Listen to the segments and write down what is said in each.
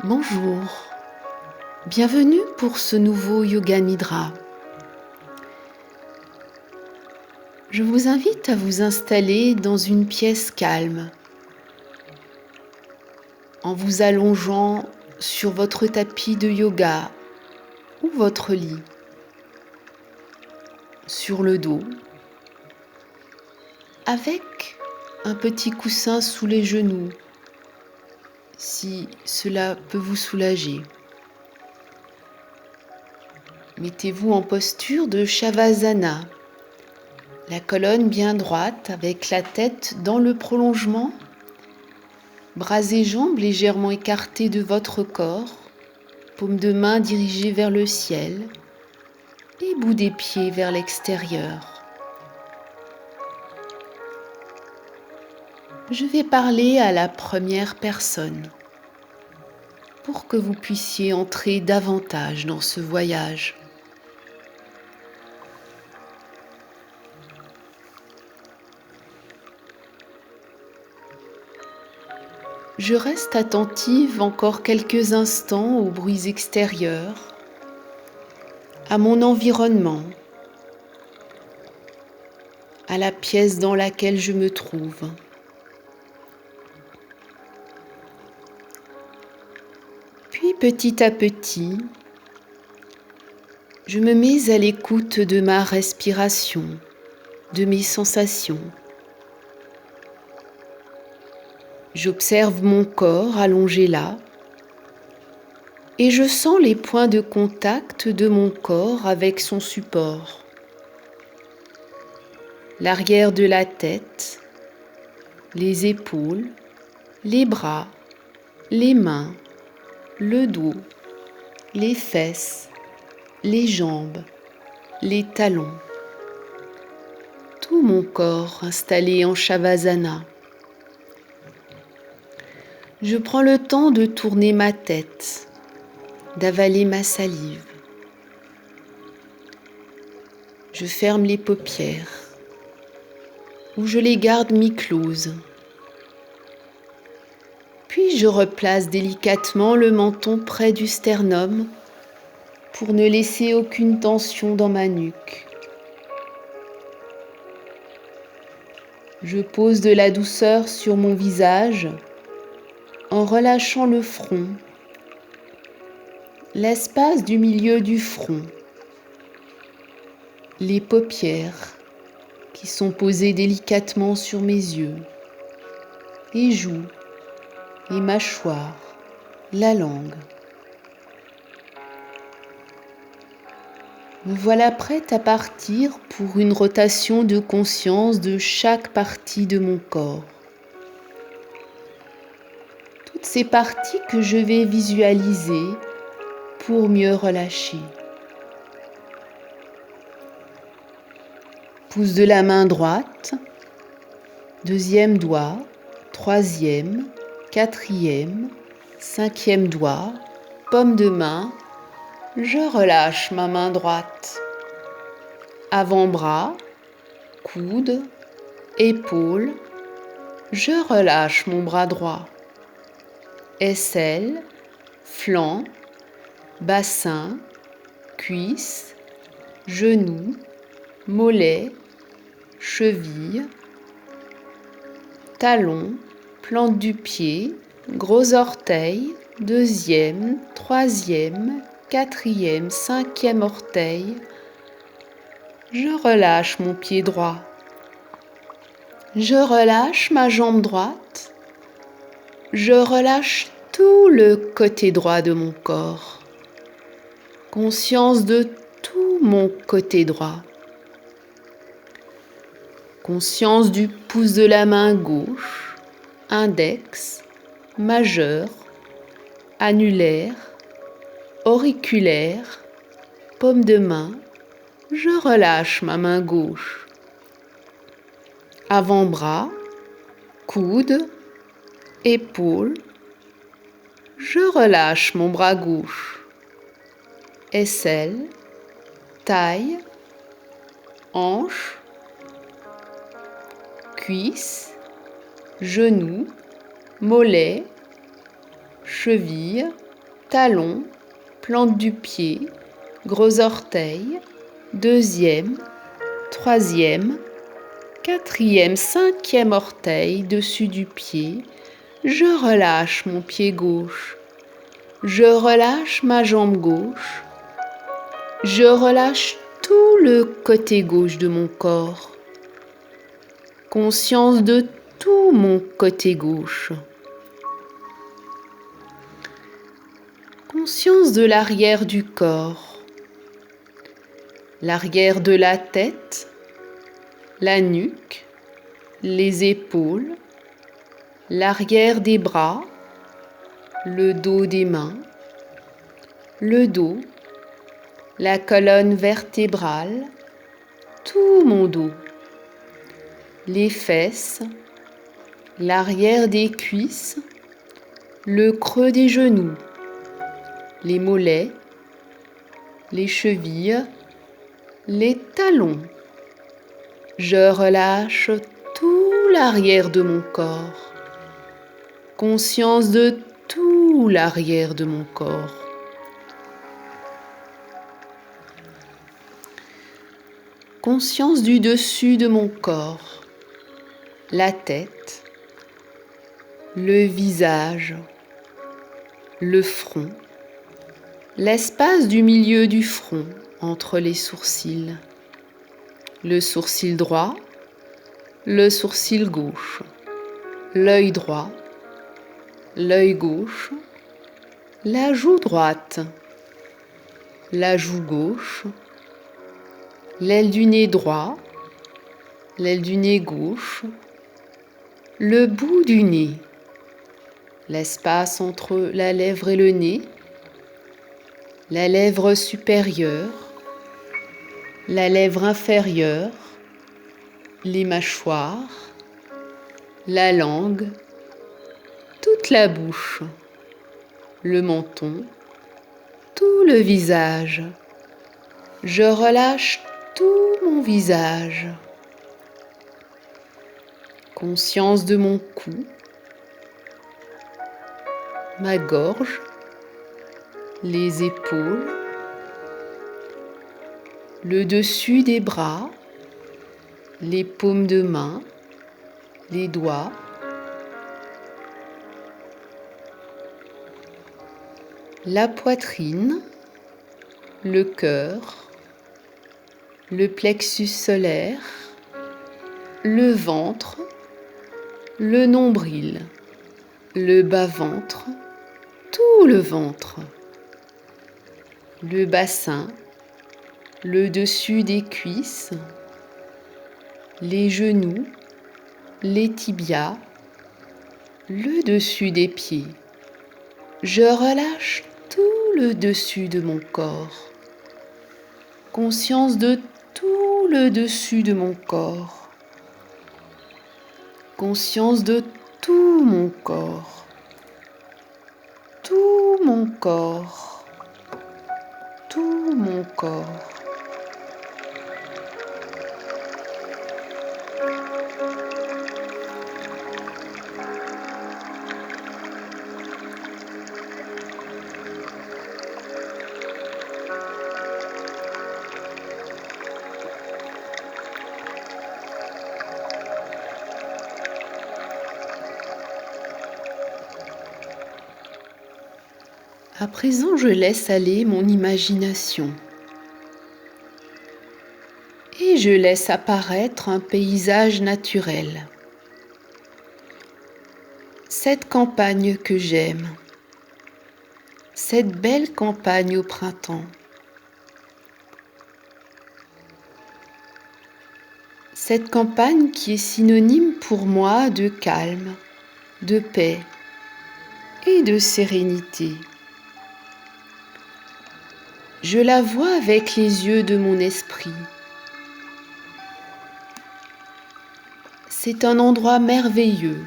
Bonjour, bienvenue pour ce nouveau Yoga Nidra. Je vous invite à vous installer dans une pièce calme en vous allongeant sur votre tapis de yoga ou votre lit, sur le dos, avec un petit coussin sous les genoux, si cela peut vous soulager. Mettez-vous en posture de Shavasana, la colonne bien droite avec la tête dans le prolongement, bras et jambes légèrement écartés de votre corps, paume de main dirigée vers le ciel et bout des pieds vers l'extérieur. Je vais parler à la première personne pour que vous puissiez entrer davantage dans ce voyage. Je reste attentive encore quelques instants aux bruits extérieurs, à mon environnement, à la pièce dans laquelle je me trouve. Puis petit à petit, je me mets à l'écoute de ma respiration, de mes sensations. J'observe mon corps allongé là et je sens les points de contact de mon corps avec son support. L'arrière de la tête, les épaules, les bras, les mains, le dos, les fesses, les jambes, les talons. Tout mon corps installé en Shavasana. Je prends le temps de tourner ma tête, d'avaler ma salive. Je ferme les paupières ou je les garde mi-closes. Puis je replace délicatement le menton près du sternum pour ne laisser aucune tension dans ma nuque. Je pose de la douceur sur mon visage en relâchant le front, l'espace du milieu du front, les paupières qui sont posées délicatement sur mes yeux, les joues, les mâchoires, la langue. Me voilà prête à partir pour une rotation de conscience de chaque partie de mon corps. Toutes ces parties que je vais visualiser pour mieux relâcher. Pouce de la main droite, deuxième doigt, troisième, quatrième, cinquième doigt, paume de main, je relâche ma main droite. Avant-bras, coude, épaule, je relâche mon bras droit. Aisselle, flanc, bassin, cuisse, genou, mollet, cheville, talon, plante du pied, gros orteil, deuxième, troisième, quatrième, cinquième orteil. Je relâche mon pied droit. Je relâche ma jambe droite. Je relâche tout le côté droit de mon corps. Conscience de tout mon côté droit. Conscience du pouce de la main gauche, index, majeur, annulaire, auriculaire, paume de main. Je relâche ma main gauche. Avant-bras, coude, épaule. Je relâche mon bras gauche. Aisselle, taille, hanche, cuisse, genou, mollet, cheville, talon, plante du pied, gros orteil, deuxième, troisième, quatrième, cinquième orteil dessus du pied. Je relâche mon pied gauche. Je relâche ma jambe gauche. Je relâche tout le côté gauche de mon corps. Conscience de tout mon côté gauche. Conscience de l'arrière du corps. L'arrière de la tête, la nuque, les épaules, l'arrière des bras, le dos des mains, le dos, la colonne vertébrale, tout mon dos, les fesses, l'arrière des cuisses, le creux des genoux, les mollets, les chevilles, les talons. Je relâche tout l'arrière de mon corps. Conscience de tout l'arrière de mon corps. Conscience du dessus de mon corps. La tête, le visage, le front, l'espace du milieu du front entre les sourcils, le sourcil droit, le sourcil gauche, l'œil droit, l'œil gauche, la joue droite, la joue gauche, l'aile du nez droit, l'aile du nez gauche, le bout du nez, l'espace entre la lèvre et le nez, la lèvre supérieure, la lèvre inférieure, les mâchoires, la langue, toute la bouche, le menton, tout le visage. Je relâche tout mon visage. Conscience de mon cou, ma gorge, les épaules, le dessus des bras, les paumes de main, les doigts, la poitrine, le cœur, le plexus solaire, le ventre, le nombril, le bas-ventre, tout le ventre, le bassin, le dessus des cuisses, les genoux, les tibias, le dessus des pieds. Je relâche tout le dessus de mon corps. Conscience de tout le dessus de mon corps. Conscience de tout mon corps. Tout mon corps. Tout mon corps. À présent, je laisse aller mon imagination et je laisse apparaître un paysage naturel. Cette campagne que j'aime, cette belle campagne au printemps, cette campagne qui est synonyme pour moi de calme, de paix et de sérénité. Je la vois avec les yeux de mon esprit. C'est un endroit merveilleux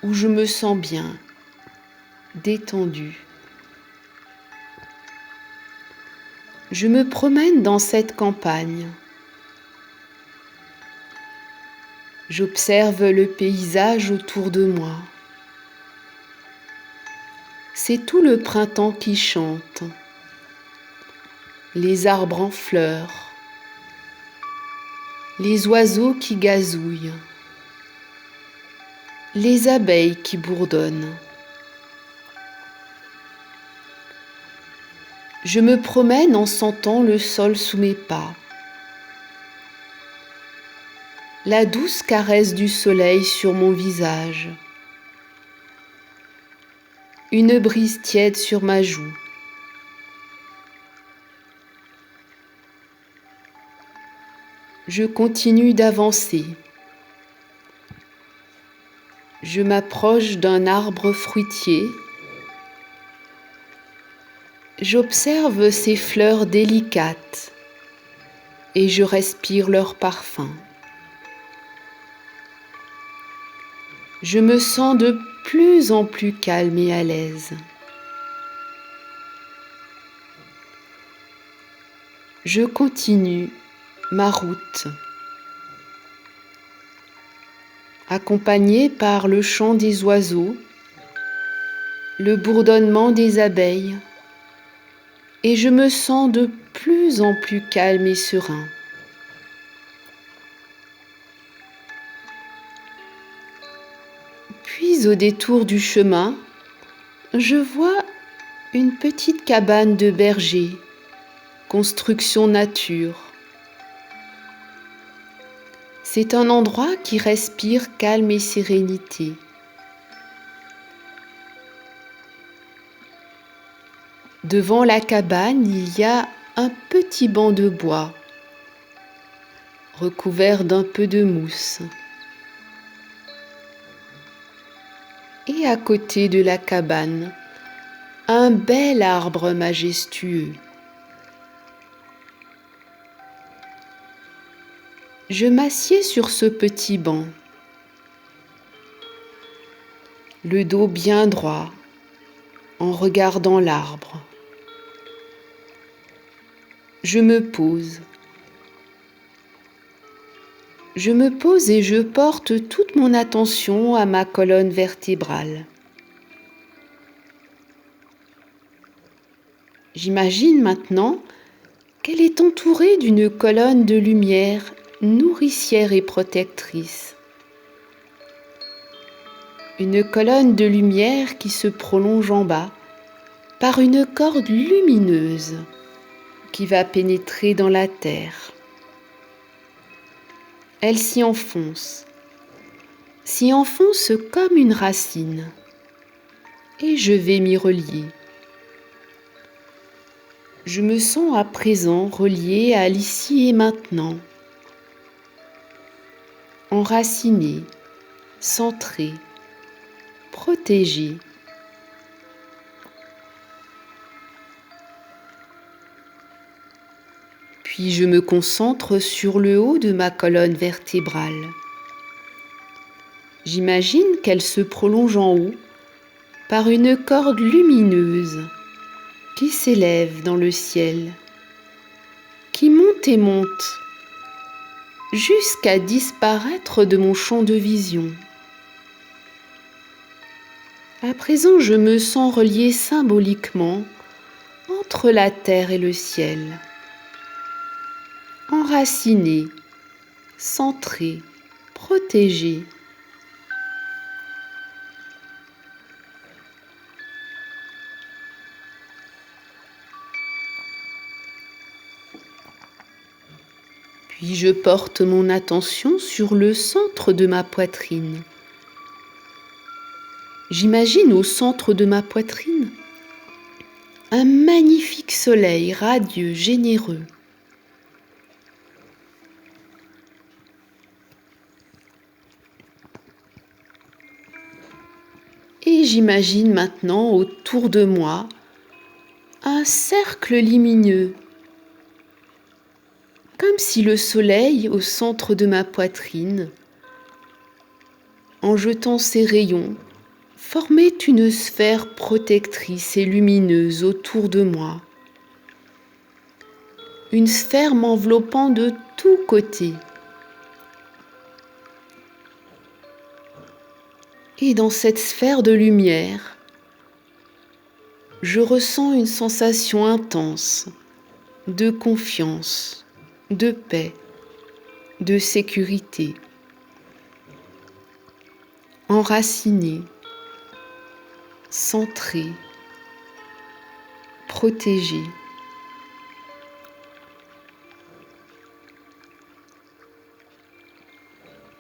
où je me sens bien, détendue. Je me promène dans cette campagne. J'observe le paysage autour de moi. c'est tout le printemps qui chante, les arbres en fleurs, les oiseaux qui gazouillent, les abeilles qui bourdonnent. Je me promène en sentant le sol sous mes pas, la douce caresse du soleil sur mon visage, une brise tiède sur ma joue. Je continue d'avancer. Je m'approche d'un arbre fruitier. J'observe ses fleurs délicates et je respire leur parfum. Je me sens de plus en plus calme et à l'aise. Je continue ma route, accompagnée par le chant des oiseaux, le bourdonnement des abeilles, et je me sens de plus en plus calme et serein. Puis au détour du chemin, je vois une petite cabane de berger, construction nature. C'est un endroit qui respire calme et sérénité. Devant la cabane, il y a un petit banc de bois, recouvert d'un peu de mousse. Et à côté de la cabane, un bel arbre majestueux. Je m'assieds sur ce petit banc, le dos bien droit, en regardant l'arbre. Je me pose. Je me pose et je porte toute mon attention à ma colonne vertébrale. J'imagine maintenant qu'elle est entourée d'une colonne de lumière nourricière et protectrice. Une colonne de lumière qui se prolonge en bas par une corde lumineuse qui va pénétrer dans la terre. Elle s'y enfonce comme une racine, et je vais m'y relier. Je me sens à présent relié à l'ici et maintenant, enraciné, centré, protégé. Puis je me concentre sur le haut de ma colonne vertébrale. J'imagine qu'elle se prolonge en haut par une corde lumineuse qui s'élève dans le ciel, qui monte et monte jusqu'à disparaître de mon champ de vision. À présent, je me sens relié symboliquement entre la terre et le ciel, enraciné, centré, protégé. Puis je porte mon attention sur le centre de ma poitrine. J'imagine au centre de ma poitrine un magnifique soleil radieux, généreux. Et j'imagine maintenant autour de moi un cercle lumineux, comme si le soleil au centre de ma poitrine, en jetant ses rayons, formait une sphère protectrice et lumineuse autour de moi. Une sphère m'enveloppant de tous côtés. Et dans cette sphère de lumière, je ressens une sensation intense de confiance, de paix, de sécurité. Enraciné, centré, protégé.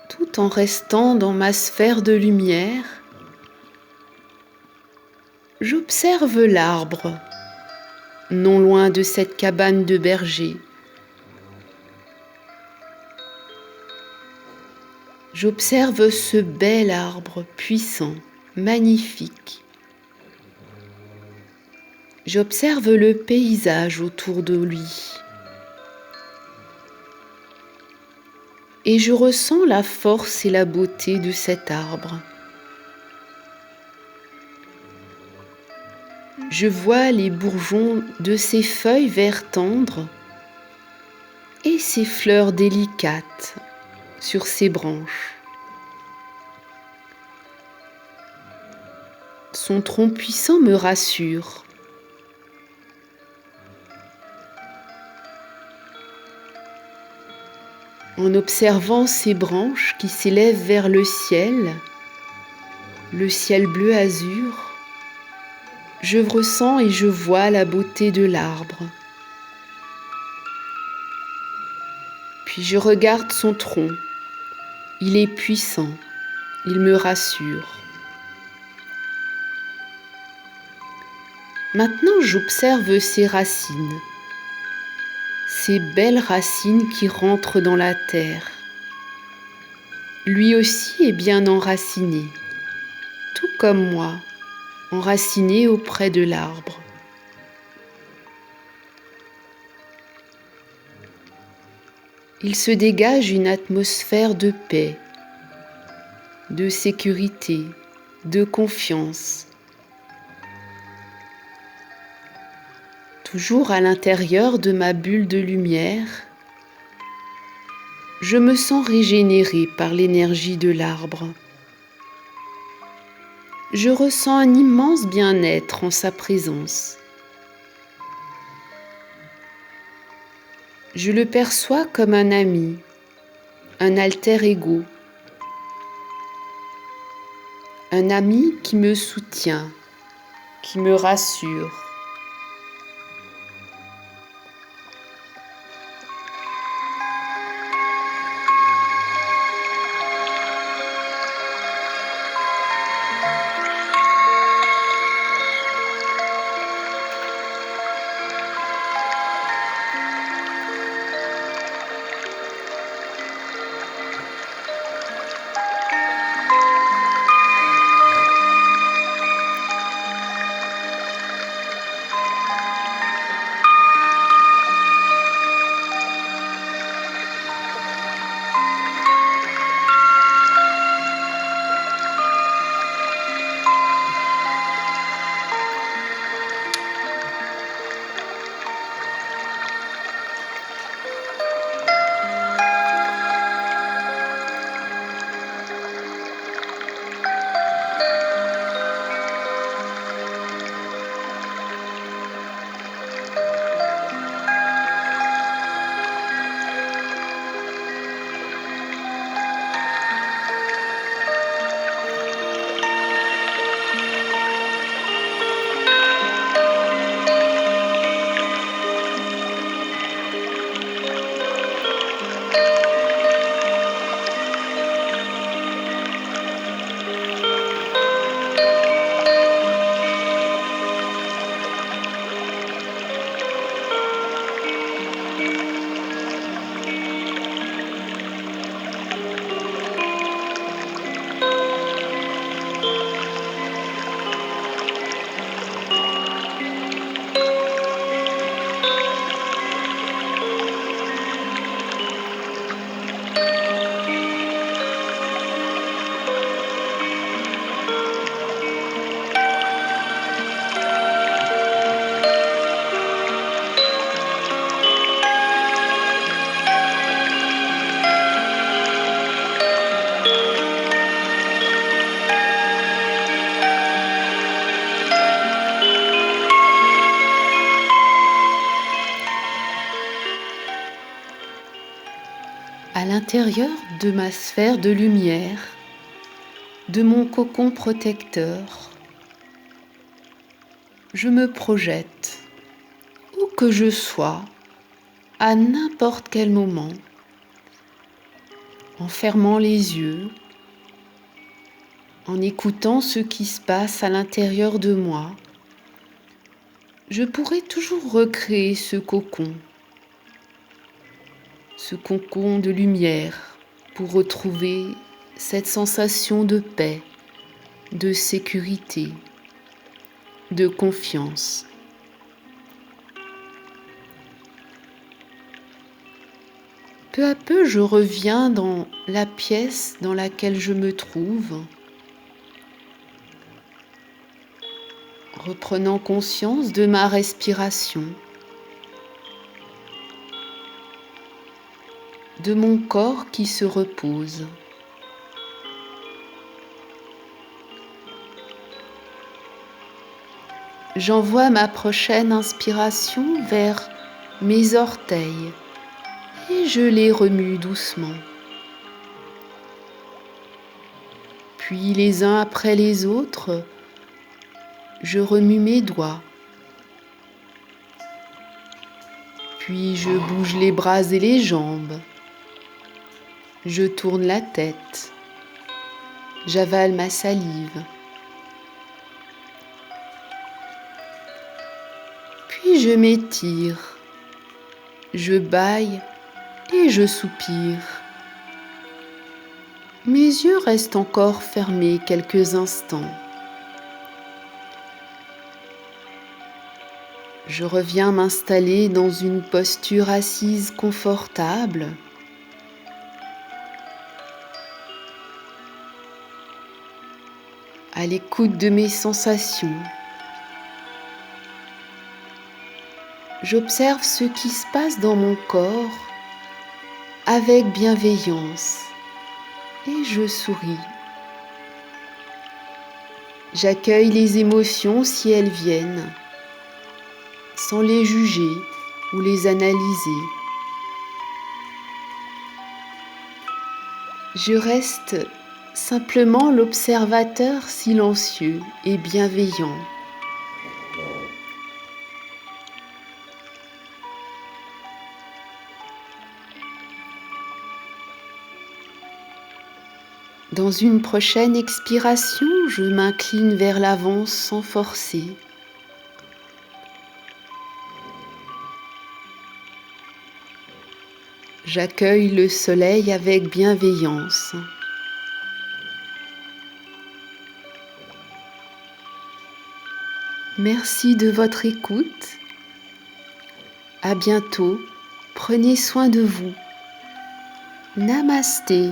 Tout en restant dans ma sphère de lumière, j'observe l'arbre, non loin de cette cabane de berger. J'observe ce bel arbre puissant, magnifique. J'observe le paysage autour de lui. Et je ressens la force et la beauté de cet arbre. Je vois les bourgeons de ses feuilles vert tendre et ses fleurs délicates sur ses branches. Son tronc puissant me rassure. En observant ses branches qui s'élèvent vers le ciel bleu azur, je ressens et je vois la beauté de l'arbre. Puis je regarde son tronc. Il est puissant, il me rassure. Maintenant, j'observe ses racines, ces belles racines qui rentrent dans la terre. Lui aussi est bien enraciné, tout comme moi, enraciné auprès de l'arbre. Il se dégage une atmosphère de paix, de sécurité, de confiance. Toujours à l'intérieur de ma bulle de lumière, je me sens régénérée par l'énergie de l'arbre. Je ressens un immense bien-être en sa présence. Je le perçois comme un ami, un alter ego, un ami qui me soutient, qui me rassure. l'intérieur de ma sphère de lumière, de mon cocon protecteur. Je me projette, où que je sois, à n'importe quel moment, en fermant les yeux, en écoutant ce qui se passe à l'intérieur de moi. Je pourrais toujours recréer ce cocon de lumière pour retrouver cette sensation de paix, de sécurité, de confiance. Peu à peu, je reviens dans la pièce dans laquelle je me trouve, reprenant conscience de ma respiration, de mon corps qui se repose. J'envoie ma prochaine inspiration vers mes orteils et je les remue doucement. Puis les uns après les autres, je remue mes doigts. Puis je bouge les bras et les jambes. Je tourne la tête. J'avale ma salive. Puis je m'étire. Je bâille et je soupire. Mes yeux restent encore fermés quelques instants. Je reviens m'installer dans une posture assise confortable. À l'écoute de mes sensations. J'observe ce qui se passe dans mon corps avec bienveillance et je souris. J'accueille les émotions si elles viennent, sans les juger ou les analyser. Je reste simplement l'observateur silencieux et bienveillant. Dans une prochaine expiration, je m'incline vers l'avant sans forcer. J'accueille le soleil avec bienveillance. Merci de votre écoute. À bientôt. Prenez soin de vous. Namasté.